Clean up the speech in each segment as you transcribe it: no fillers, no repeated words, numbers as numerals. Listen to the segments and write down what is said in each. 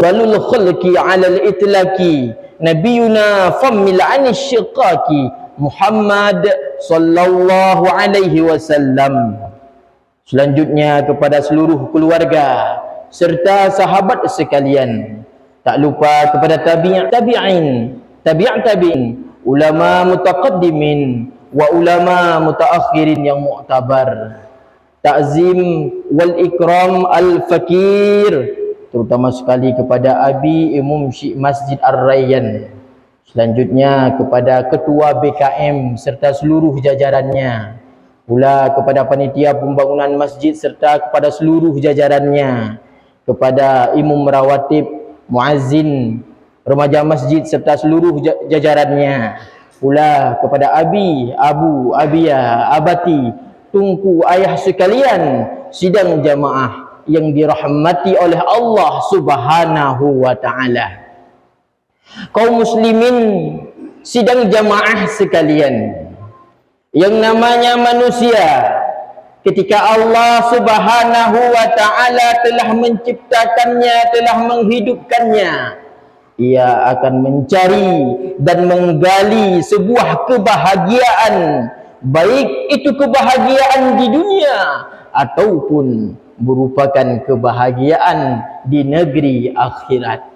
afdalul khalqi 'alal itlaqi nabiyuna fammil 'anil syiqaqi Muhammad sallallahu alaihi wasallam. Selanjutnya kepada seluruh keluarga serta sahabat sekalian, tak lupa kepada tabi'in, ulama mutaqaddimin wa ulama mutaakhirin yang mu'tabar. Ta'zim wal ikram al fakir, terutama sekali kepada Abi Imam Syekh Masjid Ar-Rayyan. Selanjutnya kepada ketua BKM serta seluruh jajarannya, pula kepada panitia pembangunan masjid serta kepada seluruh jajarannya, kepada imam rawatib, muazzin, remaja masjid serta seluruh jajarannya, pula kepada abi, abu, abia, abati, tungku, ayah sekalian, sidang jamaah yang dirahmati oleh Allah Subhanahu wa taala. Kaum muslimin, sidang jamaah sekalian, yang namanya manusia, ketika Allah Subhanahu wa taala telah menciptakannya, telah menghidupkannya, ia akan mencari dan menggali sebuah kebahagiaan, baik itu kebahagiaan di dunia ataupun merupakan kebahagiaan di negeri akhirat.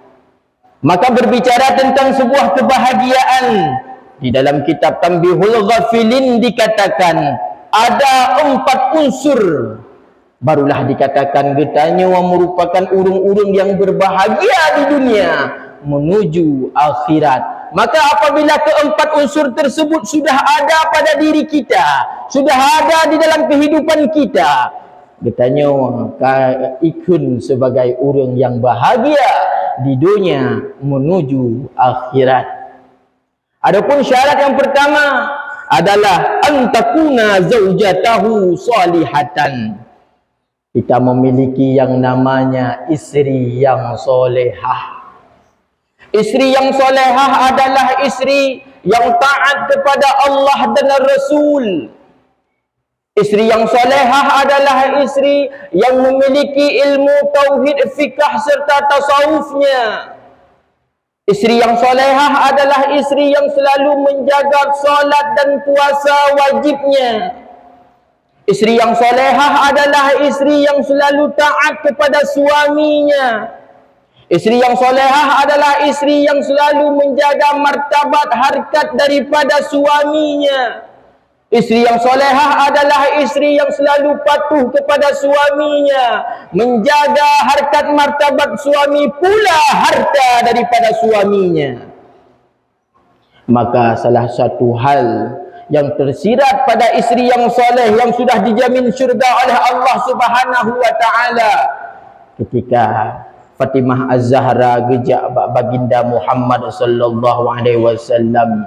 Maka berbicara tentang sebuah kebahagiaan, di dalam kitab Tanbihul Ghafilin dikatakan ada 4 unsur, barulah dikatakan getanya merupakan urung-urung yang berbahagia di dunia menuju akhirat. Maka apabila keempat unsur tersebut sudah ada pada diri kita, sudah ada di dalam kehidupan kita, getanya ikun sebagai orang yang bahagia di dunia menuju akhirat. Adapun syarat yang pertama adalah antakuna zaujatahu salihatan. Kita memiliki yang namanya isteri yang solehah. Isteri yang solehah adalah isteri yang taat kepada Allah dan Rasul. Isteri yang solehah adalah isteri yang memiliki ilmu tauhid, fikah serta tasawufnya. Isteri yang solehah adalah isteri yang selalu menjaga solat dan puasa wajibnya. Isteri yang solehah adalah isteri yang selalu taat kepada suaminya. Isteri yang solehah adalah isteri yang selalu menjaga martabat harkat daripada suaminya. Isteri yang solehah adalah isteri yang selalu patuh kepada suaminya, menjaga harkat martabat suami pula harta daripada suaminya. Maka salah satu hal yang tersirat pada isteri yang soleh yang sudah dijamin syurga oleh Allah Subhanahu wa taala, ketika Fatimah Az-Zahra gejak baginda Muhammad sallallahu alaihi wasallam,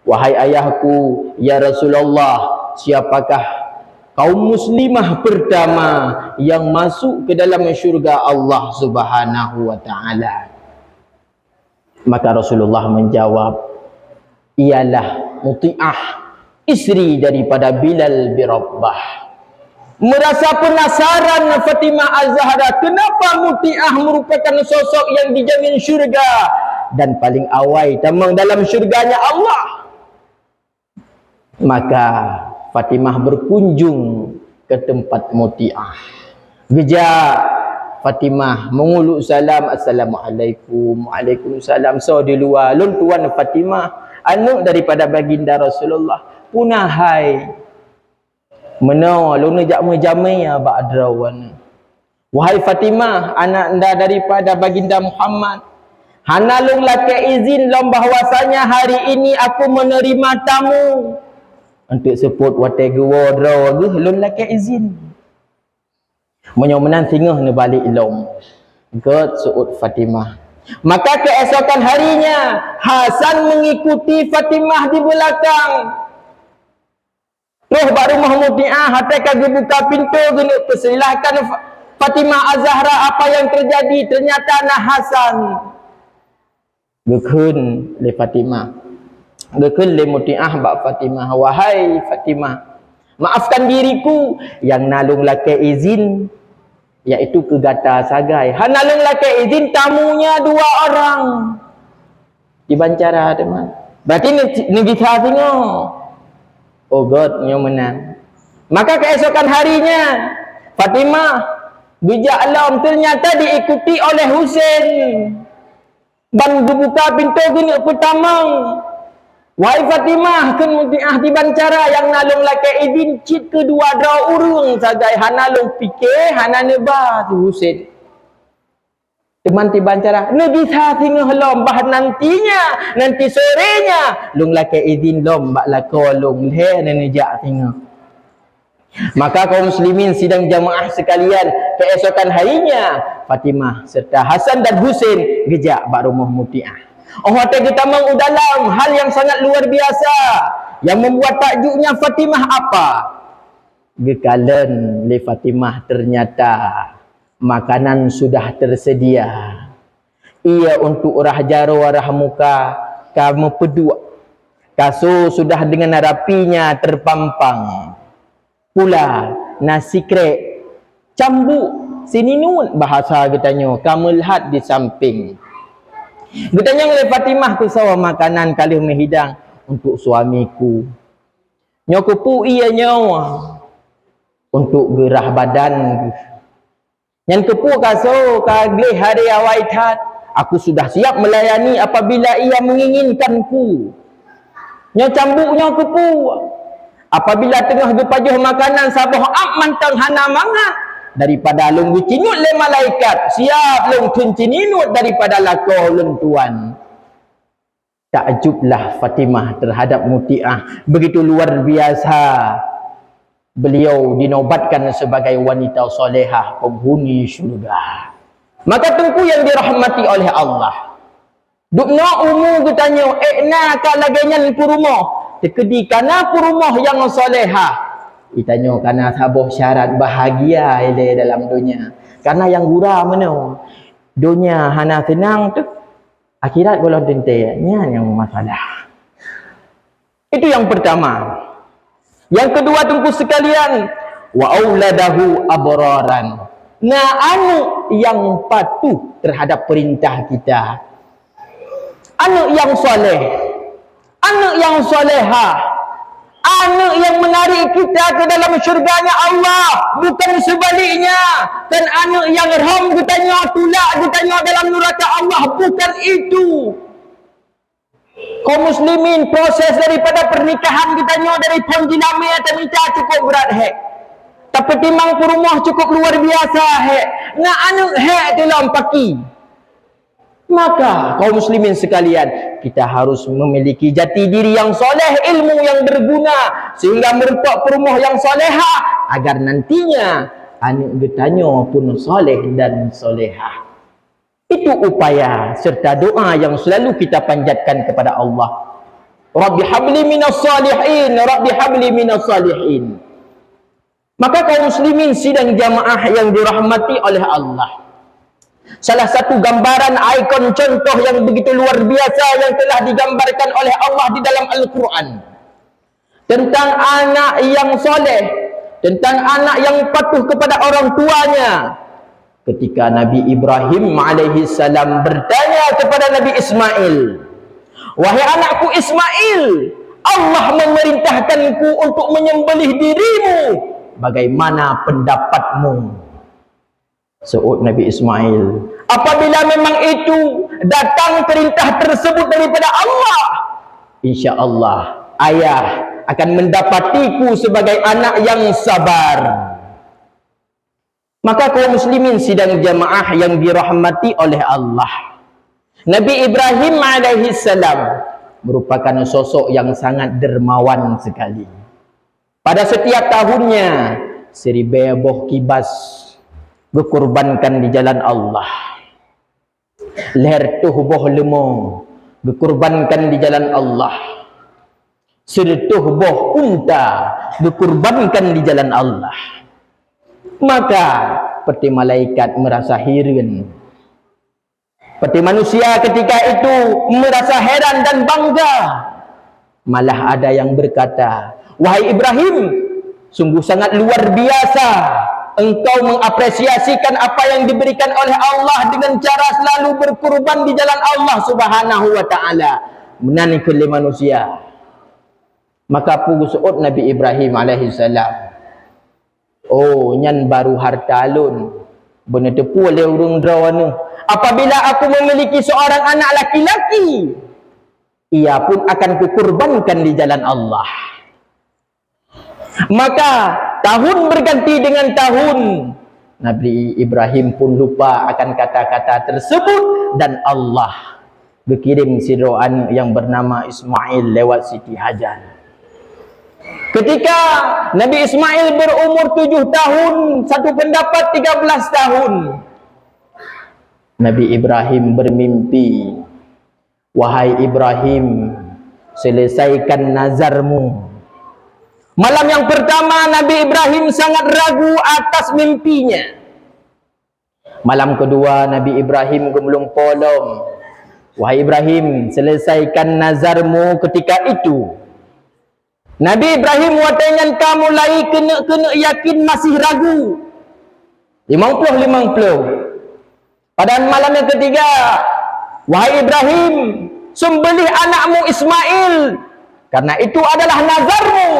"Wahai ayahku, ya Rasulullah, siapakah kaum muslimah pertama yang masuk ke dalam syurga Allah Subhanahu wa taala?" Maka Rasulullah menjawab, ialah Muti'ah, isteri daripada Bilal bin Rabah. Merasa penasaran Fatimah Az-Zahra, kenapa Muti'ah merupakan sosok yang dijamin syurga dan paling awal tamang dalam syurganya Allah. Maka Fatimah berkunjung ke tempat Muti'ah. Gejak Fatimah menguluk salam, "Assalamualaikum." "Waalaikumsalam." So di luar, lun tuan Fatimah, anak daripada baginda Rasulullah. Punahai mana lun jak menjamai ba'drawan. "Wahai Fatimah, anak anda daripada baginda Muhammad, hana lun lake izin lom bahwasanya hari ini aku menerima tamu untuk sebut wate gua draw lun lake izin." Menyomenan singgah ni balik lom. God suut Fatimah. Maka keesokan harinya Hasan mengikuti Fatimah di belakang. Terus baru Muti'ah hatai kagak buka pintu gini persilahkan Fatimah Az-Zahra, apa yang terjadi? Ternyata nah Hasan gekun le Fatimah, gekun le Muti'ah bak Fatimah. "Wahai Fatimah, maafkan diriku yang nalung lake izin iaitu ke Gata Sagai. Hanalung laki izin tamunya 2 orang. Di Bancara teman. Berarti ni kita tengok. Oh God, yang menang. Maka keesokan harinya Fatimah bijak alam ternyata diikuti oleh Husain. Dan dibuka pintu gini pertama. Wahai Fatimah, kan mutiah di Bancara yang nalung laki izin cit kedua dra urung sagai hanalung fikir hanane ba tu Husain. Teman di Bancara, nabi sa tengah lombah nantinya, nanti sorenya lung laki izin lombak lako lung le nenejak tengah. Maka kaum muslimin sidang jamaah sekalian, keesokan harinya Fatimah serta Hasan dan Husain gejak bak rumah mutiah. Oh, kita mau dalam hal yang sangat luar biasa yang membuat takjubnya Fatimah apa? Gekalan le Fatimah ternyata makanan sudah tersedia. Ia untuk rah jaro rah muka kamu pedua. Kaso sudah dengan rapinya terpampang. Pula nasi krek cambuk sininun bahasa katanya kamu lihat di samping. Katanya oleh Fatimah tu sawa makanan kali menghidang untuk suamiku. Nyokupu ia nyawa untuk gerah badan. Yang kepu kaso kagle hari awaitat. Aku sudah siap melayani apabila ia menginginkanku. Nyo cambuk nyo kepu. Apabila tengah gepajuh makanan saboh am mantang hana mangat. Daripada lung cinyut le malaikat siap lung cininut daripada lako lung tuan. Takjublah Fatimah terhadap Muti'ah, begitu luar biasa beliau dinobatkan sebagai wanita solehah penghuni syurga. Maka tengku yang dirahmati oleh Allah, dukna umu katanya ekna ka laganya purumah tekedi kana purumah yang solehah. Ditanya karena sabuh syarat bahagia ele dalam dunia. Karena yang gura mana? Dunia hana tenang tu. Akhirat kalau tentu yang masalah. Itu yang pertama. Yang kedua tunggu sekalian, wa auladahu abraran. Nah anu yang patuh terhadap perintah kita. Anu yang soleh. Anu yang solehah. Anak yang menarik kita ke dalam syurganya Allah, bukan sebaliknya. Dan anak yang ram katanya tulak katanya dalam neraka Allah, bukan itu. Kaum muslimin proses daripada pernikahan katanya dari ponjilame atau minta cukup berat hek. Tapi timang rumah cukup luar biasa hek. Nah anak hek dalam paki. Maka kaum muslimin sekalian, kita harus memiliki jati diri yang soleh, ilmu yang berguna sehingga merupak perumah yang solehah agar nantinya anak getanya pun soleh dan solehah. Itu upaya serta doa yang selalu kita panjatkan kepada Allah. Rabbi habli minas salihin, Rabbi habli minas salihin. Maka kaum muslimin sidang jamaah yang dirahmati oleh Allah, salah satu gambaran ikon contoh yang begitu luar biasa yang telah digambarkan oleh Allah di dalam Al-Quran tentang anak yang soleh, tentang anak yang patuh kepada orang tuanya. Ketika Nabi Ibrahim alaihissalam bertanya kepada Nabi Ismail, wahai anakku Ismail, Allah memerintahkanku untuk menyembelih dirimu, bagaimana pendapatmu? Seut Nabi Ismail, apabila memang itu datang perintah tersebut daripada Allah, insya Allah ayah akan mendapatiku sebagai anak yang sabar. Maka kaum muslimin sidang jamaah yang dirahmati oleh Allah, Nabi Ibrahim alaihissalam merupakan sosok yang sangat dermawan sekali. Pada setiap tahunnya 1000 boh kibas dikurbankan di jalan Allah. Leher tuh boh lemo dikurbankan di jalan Allah. Sedetuh boh unta dikurbankan di jalan Allah. Maka seperti malaikat merasa heran, seperti manusia ketika itu merasa heran dan bangga. Malah ada yang berkata, wahai Ibrahim, sungguh sangat luar biasa engkau mengapresiasikan apa yang diberikan oleh Allah dengan cara selalu berkurban di jalan Allah Subhanahu wa taala menani kulli manusia. Maka pugusuut Nabi Ibrahim alaihi salam, oh nyan baru harta alun benar tepu oleh urung drawana, apabila aku memiliki seorang anak laki-laki, ia pun akan kukurbankan di jalan Allah. Maka tahun berganti dengan tahun, Nabi Ibrahim pun lupa akan kata-kata tersebut, dan Allah berkirim si rohan yang bernama Ismail lewat Siti Hajar. Ketika Nabi Ismail berumur 7 tahun, satu pendapat 13 tahun, Nabi Ibrahim bermimpi, wahai Ibrahim, selesaikan nazarmu. Malam yang pertama Nabi Ibrahim sangat ragu atas mimpinya. Malam kedua Nabi Ibrahim gemulung polong, wahai Ibrahim, selesaikan nazarmu ketika itu. Nabi Ibrahim watengan kamu mulai kena yakin masih ragu. 50-50. Pada malam yang ketiga, wahai Ibrahim, sembelih anakmu Ismail, karena itu adalah nazarmu.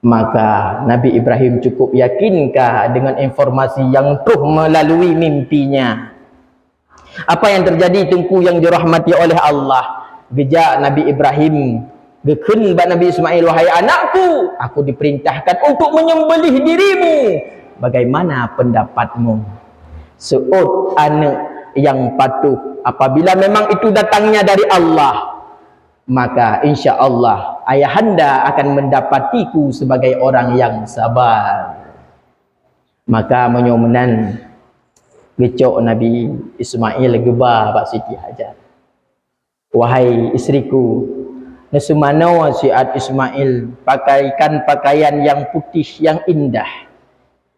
Maka Nabi Ibrahim cukup yakinkah dengan informasi yang tuh melalui mimpinya? Apa yang terjadi tengku yang dirahmati oleh Allah? Gejak Nabi Ibrahim gekun bak Nabi Ismail, wahai anakku, aku diperintahkan untuk menyembelih dirimu. Bagaimana pendapatmu? Seut anak yang patuh, apabila memang itu datangnya dari Allah, maka insya Allah ayahanda akan mendapatiku sebagai orang yang sabar. Maka menyomenan gecok Nabi Ismail gebah bak Siti Hajar, wahai isteriku, nesumana wasiat Ismail pakaikan pakaian yang putih yang indah,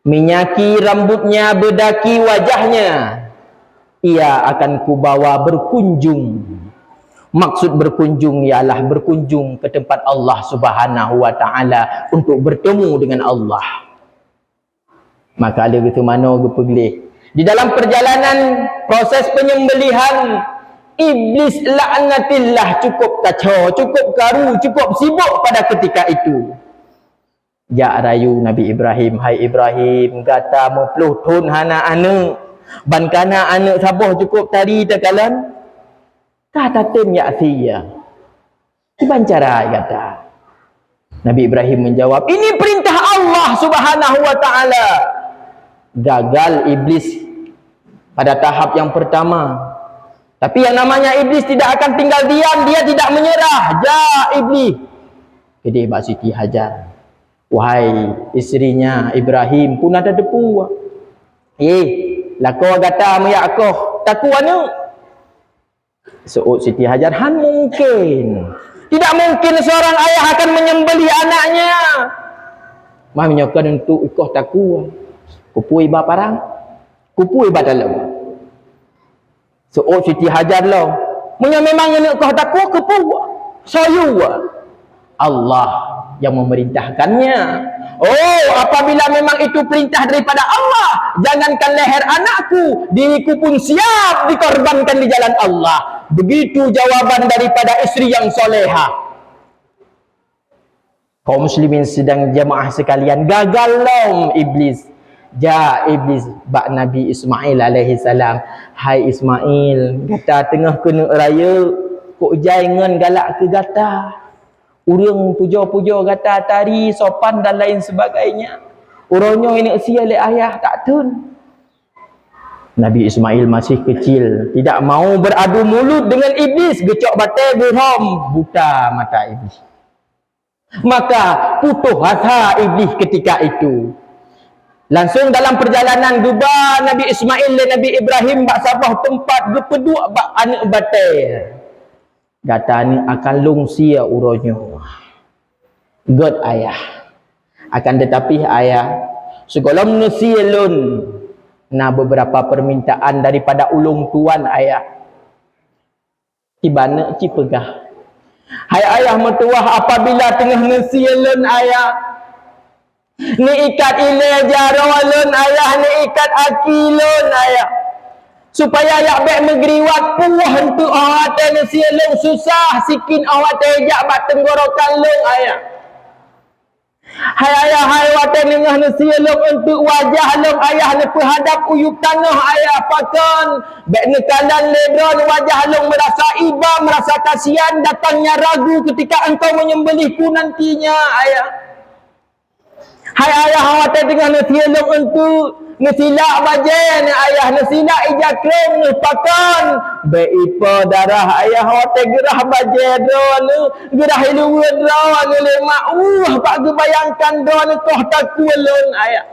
minyaki rambutnya, bedaki wajahnya, ia akan kubawa berkunjung. Maksud berkunjung ialah berkunjung ke tempat Allah Subhanahu wa taala untuk bertemu dengan Allah. Maka ada gitu mana gepegli di dalam perjalanan proses penyembelihan, iblis laknatillah cukup kacau, cukup karu, cukup sibuk pada ketika itu. Ya rayu Nabi Ibrahim, hai Ibrahim, kata mepluh tun hana anak, ban kana anak saboh cukup tari takalan. Kata tem ya siya. Kiban cara kata. Nabi Ibrahim menjawab, ini perintah Allah Subhanahu wa taala. Gagal iblis pada tahap yang pertama. Tapi yang namanya iblis tidak akan tinggal diam, dia tidak menyerah. Ja iblis. Jadi Mbak Siti Hajar, wahai isterinya Ibrahim pun ada depu. Lako kata mu ya akoh, taku anu. Seut Siti Hajar, han mungkin. Tidak mungkin seorang ayah akan menyembelih anaknya. Mah menyokan untuk ikoh taku. Kupui ba parang. Kupui ba dalam. Seut Siti Hajar lah. Munya memang yang ikoh taku kepu. Sayu. Allah yang memerintahkannya. Oh, apabila memang itu perintah daripada Allah, jangankan leher anakku, diriku pun siap dikorbankan di jalan Allah. Begitu jawaban daripada isteri yang soleha. Kaum muslimin sedang jamaah sekalian, gagal lom iblis. Ja iblis bak Nabi Ismail alaihi salam, hai Ismail, kata tengah kena raya, kok jangan galak ke gata. Urang puja-puja kata tari sopan dan lain sebagainya. Urangnya ini sia le ayah tak tun. Nabi Ismail masih kecil, tidak mau beradu mulut dengan iblis, gecok batai geram, buta mata iblis. Maka putus asa iblis ketika itu. Langsung dalam perjalanan gubah Nabi Ismail dan Nabi Ibrahim bak sabah tempat gepeduk bak anak batai. Kata ni akan lungsia uronyo. God ayah. Akan tetapi ayah, segala manusia lun na beberapa permintaan daripada ulung tuan ayah. Tibana cipegah. Hai ayah mertuah, apabila tengah nasielun ayah, Ni ikat ile jarolun ayah, ni ikat akilun ayah. Supaya yak bek megeriwat puah untuk awak tanya sielung susah sikin awak tejak bat tenggorokan lung ayah. Hai ayah, hai watan nengah ni sielung untuk wajah lung ayah ni perhadap uyup tanah ayah pakon. Bek nekalan ledron wajah lung merasa iba, merasa kasihan datangnya ragu ketika engkau menyembelihku nantinya ayah. Hai ayah, watan nengah ni sielung untuk nesilak bajen ayah, nesilak ijakrem ni pakon. Beipa darah ayah wate gerah bajen drone gerah iluwen drone lemak pak gebayangkan drone koh takulun ayah.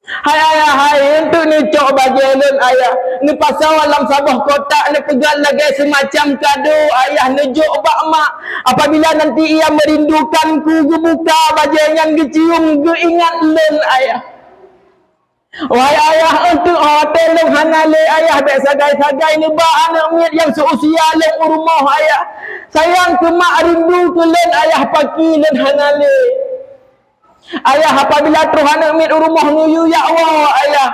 Hai ayah, hai untuk ni cok bajen lun ayah, ni pasal alam sabah kotak ni pegang lagi semacam kado ayah, nejuk bak mak apabila nanti ia merindukanku gebuka bajen yang gecium geingat lun ayah. Wahai ayah, untuk hotel lung hanale ayah bek sagai-sagai lebak anak miat yang seusia lung rumah ayah. Sayang ke mak rindu ke lun ayah paki lun hanale. Ayah apabila terus anak miat rumah nuyu ya Allah ayah.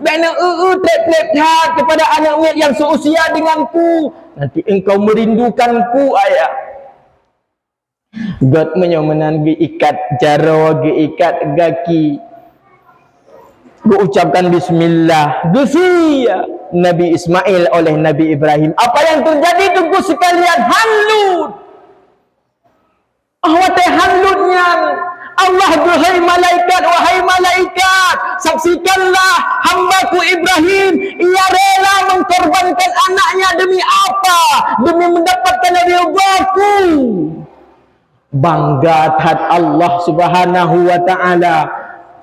Bek nak trep-trep hat kepada anak miat yang seusia denganku. Nanti engkau merindukanku ayah. God menyomenan ge ikat jaro ge ikat gaki. Gue ucapkan bismillah. Gesia Nabi Ismail oleh Nabi Ibrahim. Apa yang terjadi tunggu sekalian? Halut. Wahai halutnya Allah, wahai malaikat, saksikanlah hambaku Ibrahim, ia rela mengkorbankan anaknya demi apa? Demi mendapatkan ridhaku. Bangga tat Allah Subhanahu wa taala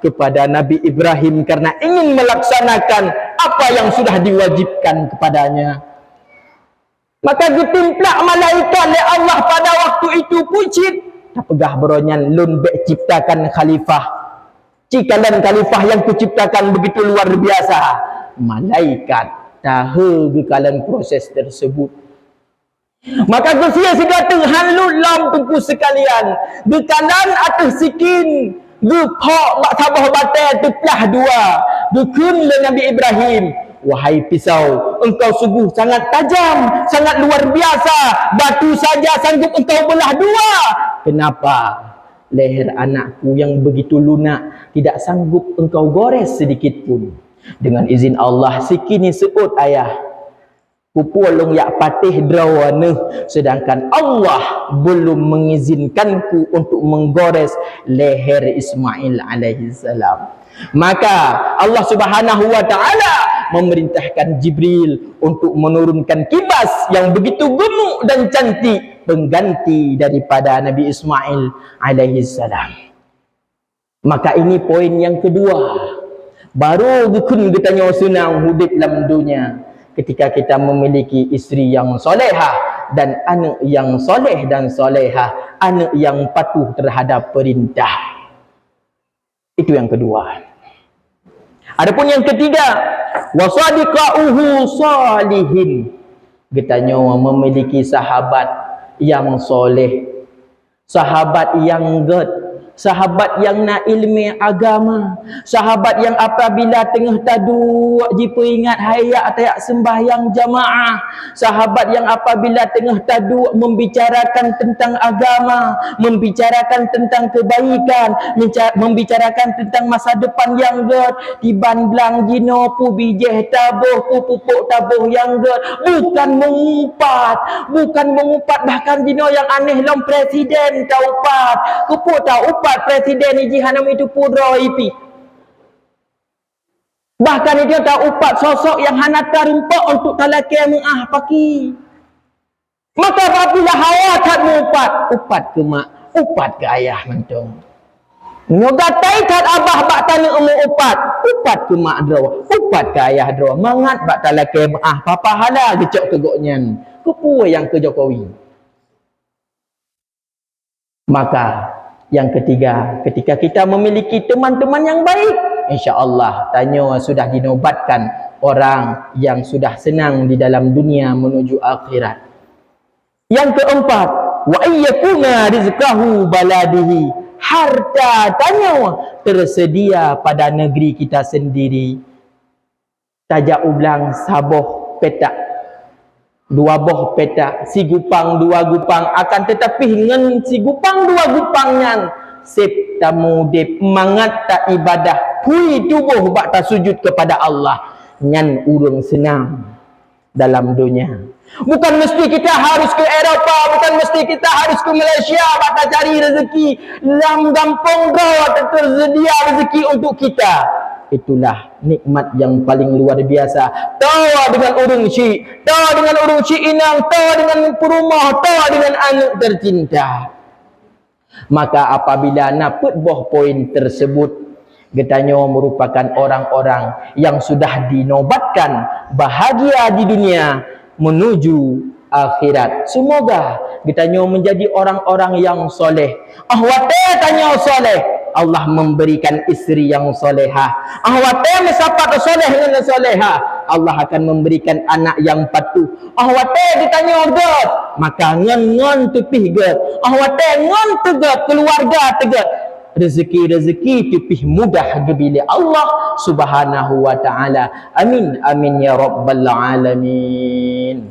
kepada Nabi Ibrahim karena ingin melaksanakan apa yang sudah diwajibkan kepadanya. Maka ditimplak malaikat oleh Allah pada waktu itu pucit. Tapegah beronyan lun bek ciptakan khalifah. Cikalan khalifah yang kuciptakan begitu luar biasa. Malaikat tahu bekalan proses tersebut. Maka kusia segata halut lam tungku sekalian. Bekalan atas sikin. Gepok bak sabah batai teplah dua. Gekun le Nabi Ibrahim. Wahai pisau, engkau sungguh sangat tajam, sangat luar biasa. Batu saja sanggup engkau belah dua. Kenapa? Leher anakku yang begitu lunak tidak sanggup engkau gores sedikit pun. Dengan izin Allah, sikini seut ayah. Pupulung yak patih drawana, sedangkan Allah belum mengizinkanku untuk menggores leher Ismail alaihi salam. Maka Allah Subhanahu wa taala memerintahkan Jibril untuk menurunkan kibas yang begitu gemuk dan cantik pengganti daripada Nabi Ismail alaihi salam. Maka ini poin yang kedua. Baru gekun kita nyawa senang hidup dalam dunia ketika kita memiliki isteri yang solehah dan anak yang soleh dan solehah, anak yang patuh terhadap perintah. Itu yang kedua. Adapun yang ketiga, wasadiqauhu salihin. Kita nyawa memiliki sahabat yang soleh, sahabat yang god, sahabat yang nak ilmu agama, sahabat yang apabila tengah tadu jipa ingat hayat tayak sembahyang jamaah, sahabat yang apabila tengah tadu membicarakan tentang agama, membicarakan tentang kebaikan, membicarakan tentang masa depan yang god, tiban belang jino pu bijeh tabuh pu pupuk tabuh yang god, bukan mengumpat bahkan jino yang aneh lom presiden taupat kupuk taupat presiden iji hanam itu pudra ipi. Bahkan dia tak upat sosok yang hanata rumpak untuk talakai mu'ah paki. Maka apabila hawa tak upat ke mak, upat ke ayah mentung. Ngogatai kat abah bak tana upat ke mak draw, upat ke ayah draw. Mangat bak talakai mu'ah, papa hala gecok ke goknyan. Kepu yang ke Jokowi. Maka yang ketiga, ketika kita memiliki teman-teman yang baik, insya-Allah tanya sudah dinobatkan orang yang sudah senang di dalam dunia menuju akhirat. Yang keempat, wa ayyakuna rizqahu baladihi, harta tanya tersedia pada negeri kita sendiri. Tajak ulang saboh petak, dua boh petak, si gupang dua gupang, akan tetapi ngan si gupang dua gupangnya sip tamu dep mangat tak ibadah pui tubuh bak tak sujud kepada Allah, ngan urung senang dalam dunia. Bukan mesti kita harus ke Eropah, bukan mesti kita harus ke Malaysia bak tak cari rezeki. Dalam kampung kau tersedia rezeki untuk kita. Itulah nikmat yang paling luar biasa. Tawa dengan urung syik, tawa dengan urung syik inang, tawa dengan perumah, tawa dengan anak tercinta. Maka apabila naput boh poin tersebut, getanya merupakan orang-orang yang sudah dinobatkan bahagia di dunia menuju akhirat. Semoga getanya menjadi orang-orang yang soleh. Ahwate tanya soleh, Allah memberikan isteri yang solehah. Ahwate mesapat soleh dengan solehah, Allah akan memberikan anak yang patuh. Ahwate ditanya god, maka ngon tupih god. Ahwate ngon tegat keluarga tegat. Rezeki-rezeki tupih mudah bila Allah Subhanahu wa taala. Amin amin ya rabbal alamin.